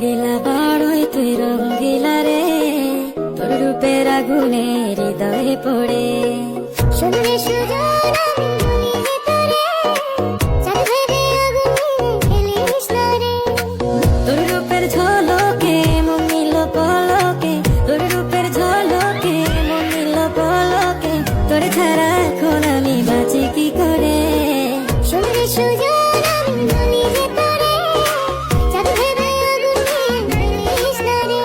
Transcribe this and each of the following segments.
রঙ্গিলা বড়ই তুই রঙ্গিলা রে, তোর রূপের আগুনে হৃদয়ে পড়ে। শুনলে সুজন আমি বলি যে তোরে, চাঁদ ভেবে আগুনে খেলিস না রে। তোর রূপের ঝলকে মন নিল পলকে, তোর রূপের ঝলকে মন নিল পলকে, তোর ছাড়া এখন আমি বাঁচি কি করে। শুনলে সুজন আমি বলি যে তোরে, চাঁদ ভেবে আগুনে খেলিস না রে।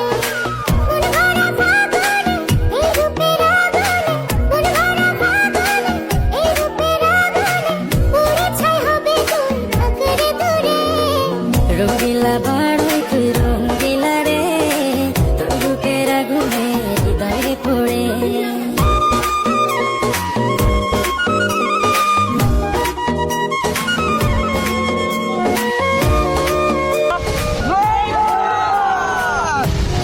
মন ভরা ফাগুনে এই রূপের আগুনে, মন ভরা ফাগুনে এই রূপের আগুনে, পুড়ে ছাই হবে তোর আঁকড়ে ধরে। রঙ্গিলা বড়ই তুই রঙ্গিলা রে, তোর রূপের আগুনে হৃদয়ে পড়ে।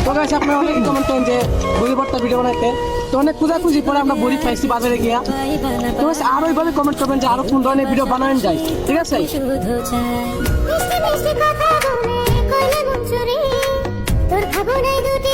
তো গাইস আপনারা অনেক কমেন্ট করেন যে বড়ি ভর্তা ভিডিও বানাইতে, তো অনেক খুঁজাখুঁজি পরে আমরা বড়ি পাইছি বাজারে গিয়া। তো গাইস আরো এইভাবে কমেন্ট করবেন যে আরো কোন ধরনের ভিডিও বানানো যায়, ঠিক আছে? শুধু চাই মিষ্টি মিষ্টি কথা বলে কইলে মন চুরি, তোর ভাবনায় দুটি